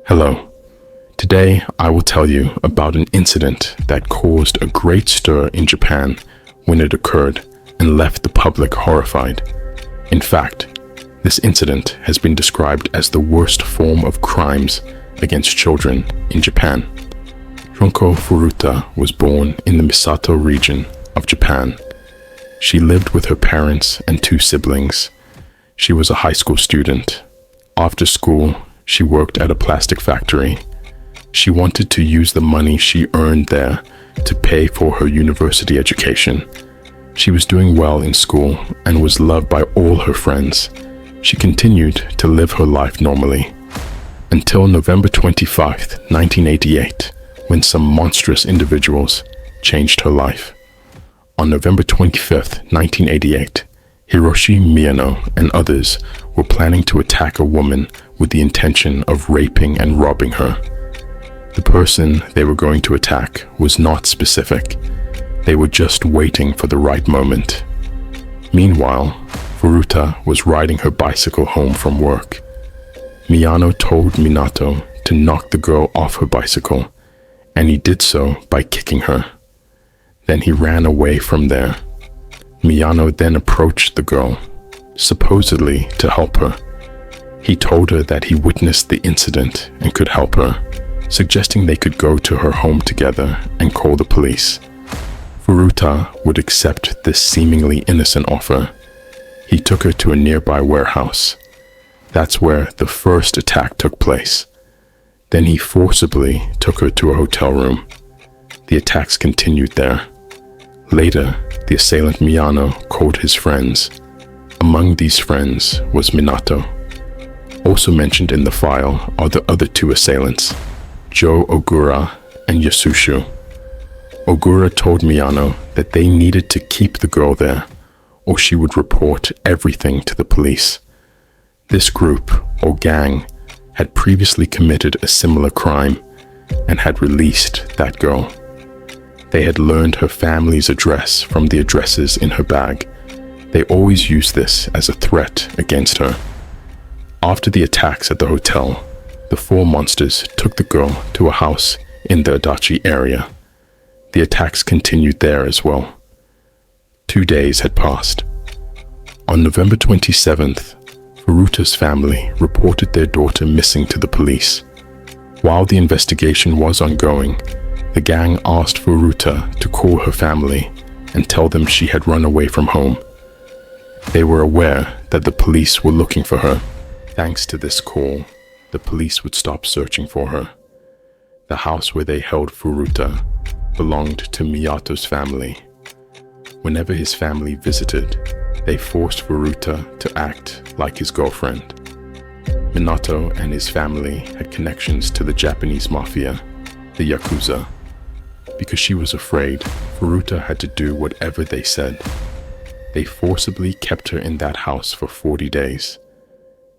Hello. Today I will tell you about an incident that caused a great stir in Japan when it occurred and left the public horrified. In fact, this incident has been described as the worst form of crimes against children in Japan. Junko Furuta was born in the Misato region of Japan. She lived with her parents and two siblings. She was a high school student. After school, she worked at a plastic factory. She wanted to use the money she earned there to pay for her university education. She was doing well in school and was loved by all her friends. She continued to live her life normally until November 25th, 1988, when some monstrous individuals changed her life. On November 25th, 1988, Hiroshi Miyano and others were planning to attack a woman with the intention of raping and robbing her. The person they were going to attack was not specific. They were just waiting for the right moment. Meanwhile, Furuta was riding her bicycle home from work. Miyano told Minato to knock the girl off her bicycle, and he did so by kicking her. Then he ran away from there. Miyano then approached the girl, supposedly to help her. He told her that he witnessed the incident and could help her, suggesting they could go to her home together and call the police. Furuta would accept this seemingly innocent offer. He took her to a nearby warehouse. That's where the first attack took place. Then he forcibly took her to a hotel room. The attacks continued there. Later, the assailant Miyano called his friends. Among these friends was Minato. Also mentioned in the file are the other two assailants, Joe Ogura and Yasushu. Ogura told Miyano that they needed to keep the girl there, or she would report everything to the police. This group, or gang, had previously committed a similar crime and had released that girl. They had learned her family's address from the addresses in her bag. They always used this as a threat against her. After the attacks at the hotel, the four monsters took the girl to a house in the Adachi area. The attacks continued there as well. 2 days had passed. On November 27th, Furuta's family reported their daughter missing to the police. While the investigation was ongoing, the gang asked Furuta to call her family and tell them she had run away from home. They were aware that the police were looking for her. Thanks to this call, the police would stop searching for her. The house where they held Furuta belonged to Miyato's family. Whenever his family visited, they forced Furuta to act like his girlfriend. Minato and his family had connections to the Japanese mafia, the Yakuza. Because she was afraid, Furuta had to do whatever they said. They forcibly kept her in that house for 40 days.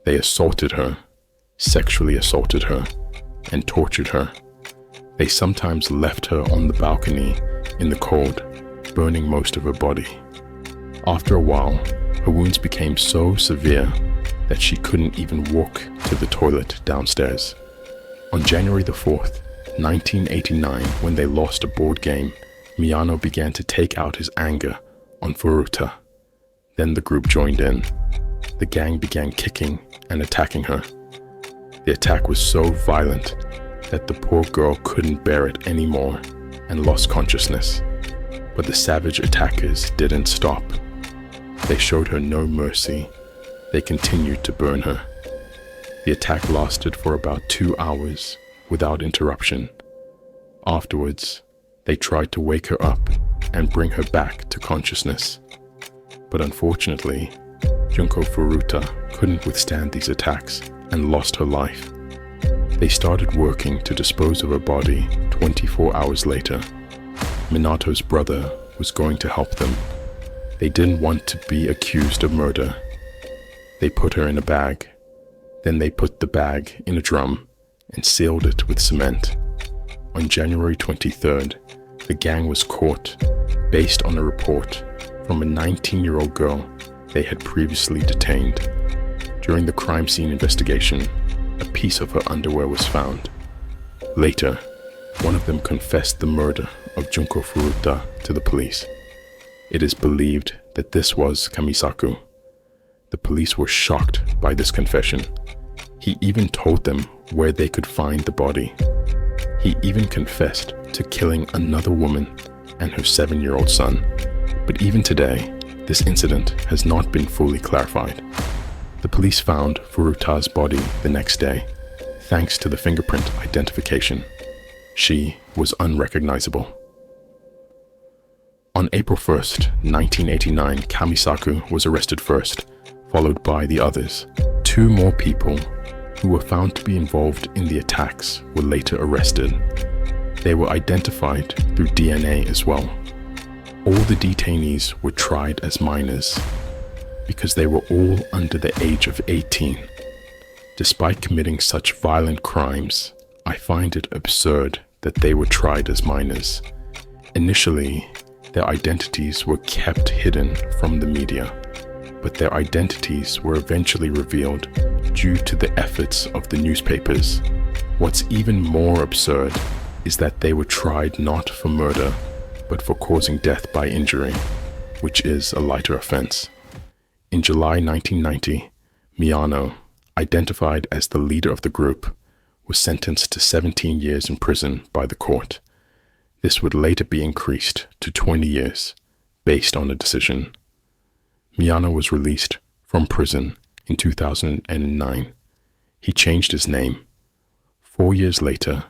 They assaulted her, sexually assaulted her, and tortured her. They sometimes left her on the balcony in the cold, burning most of her body. After a while, her wounds became so severe that she couldn't even walk to the toilet downstairs. On January the 4th, 1989, when they lost a board game, Miyano began to take out his anger on Furuta. Then the group joined in. The gang began kicking and attacking her. The attack was so violent that the poor girl couldn't bear it anymore and lost consciousness. But the savage attackers didn't stop. They showed her no mercy. They continued to burn her. The attack lasted for about 2 hours without interruption. Afterwards, they tried to wake her up and bring her back to consciousness. But unfortunately, Junko Furuta couldn't withstand these attacks and lost her life. They started working to dispose of her body 24 hours later. Minato's brother was going to help them. They didn't want to be accused of murder. They put her in a bag. Then they put the bag in a drum and sealed it with cement. On January 23rd, the gang was caught based on a report from a 19-year-old girl they had previously detained. During the crime scene investigation, a piece of her underwear was found. Later, one of them confessed the murder of Junko Furuta to the police. It is believed that this was Kamisaku. The police were shocked by this confession. He even told them where they could find the body. He even confessed to killing another woman and her 7-year-old son. But even today, this incident has not been fully clarified. The police found Furuta's body the next day, thanks to the fingerprint identification. She was unrecognizable. On April 1st, 1989, Kamisaku was arrested first, followed by the others. 2 more people who were found to be involved in the attacks were later arrested. They were identified through DNA as well. All the detainees were tried as minors because they were all under the age of 18. Despite committing such violent crimes, I find it absurd that they were tried as minors. Initially, their identities were kept hidden from the media, but their identities were eventually revealed due to the efforts of the newspapers. What's even more absurd is that they were tried not for murder, but for causing death by injury, which is a lighter offense. In July 1990, Miyano, identified as the leader of the group, was sentenced to 17 years in prison by the court. This would later be increased to 20 years, based on a decision. Miyano was released from prison in 2009. He changed his name. 4 years later,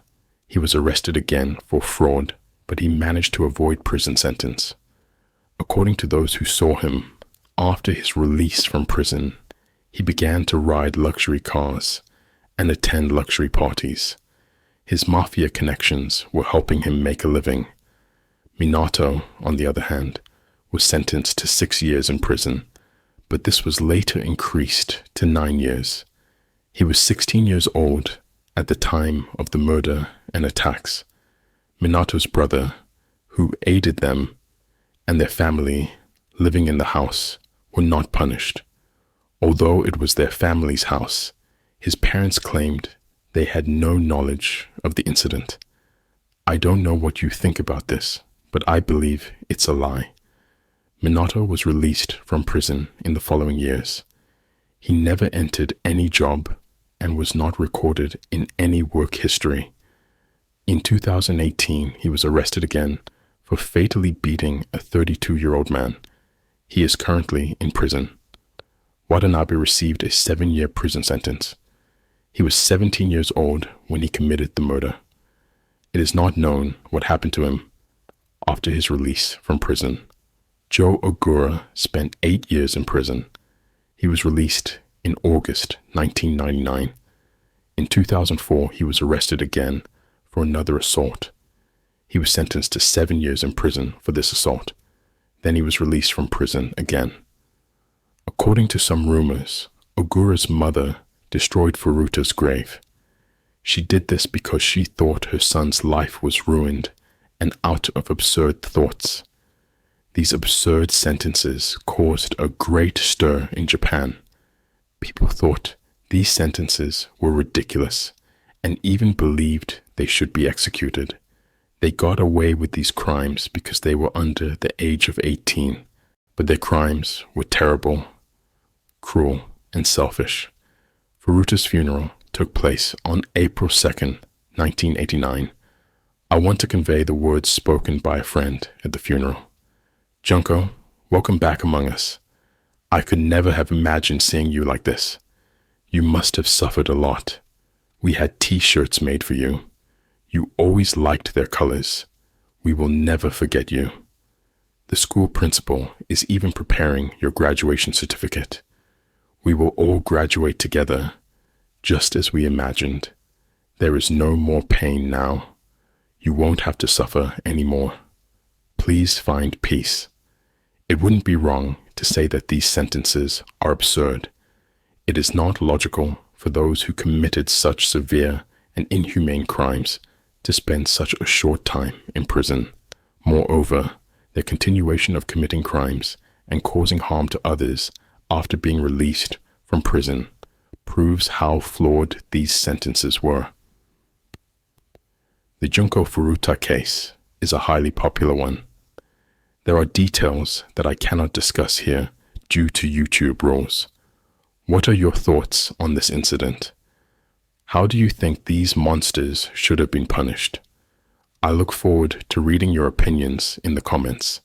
he was arrested again for fraud, but he managed to avoid prison sentence. According to those who saw him, after his release from prison, he began to ride luxury cars and attend luxury parties. His mafia connections were helping him make a living. Minato, on the other hand, was sentenced to 6 years in prison, but this was later increased to 9 years. He was 16 years old at the time of the murder and attacks. Minato's brother, who aided them, and their family living in the house were not punished. Although it was their family's house, his parents claimed they had no knowledge of the incident. I don't know what you think about this, but I believe it's a lie. Minato was released from prison in the following years. He never entered any job and was not recorded in any work history. In 2018, he was arrested again for fatally beating a 32-year-old man. He is currently in prison. Watanabe received a 7-year prison sentence. He was 17 years old when he committed the murder. It is not known what happened to him after his release from prison. Joe Ogura spent 8 years in prison. He was released in August 1999. In 2004, he was arrested again for another assault. He was sentenced to 7 years in prison for this assault. Then he was released from prison again. According to some rumors, Ogura's mother destroyed Furuta's grave. She did this because she thought her son's life was ruined and out of absurd thoughts. These absurd sentences caused a great stir in Japan. People thought these sentences were ridiculous and even believed they should be executed. They got away with these crimes because they were under the age of 18, but their crimes were terrible, cruel, and selfish. Furuta's funeral took place on April 2nd, 1989. I want to convey the words spoken by a friend at the funeral. Junko, welcome back among us. I could never have imagined seeing you like this. You must have suffered a lot. We had t-shirts made for you. You always liked their colors. We will never forget you. The school principal is even preparing your graduation certificate. We will all graduate together, just as we imagined. There is no more pain now. You won't have to suffer anymore. Please find peace. It wouldn't be wrong to say that these sentences are absurd. It is not logical for those who committed such severe and inhumane crimes to spend such a short time in prison. Moreover, their continuation of committing crimes and causing harm to others after being released from prison proves how flawed these sentences were. The Junko Furuta case is a highly popular one. There are details that I cannot discuss here due to YouTube rules. What are your thoughts on this incident? How do you think these monsters should have been punished? I look forward to reading your opinions in the comments.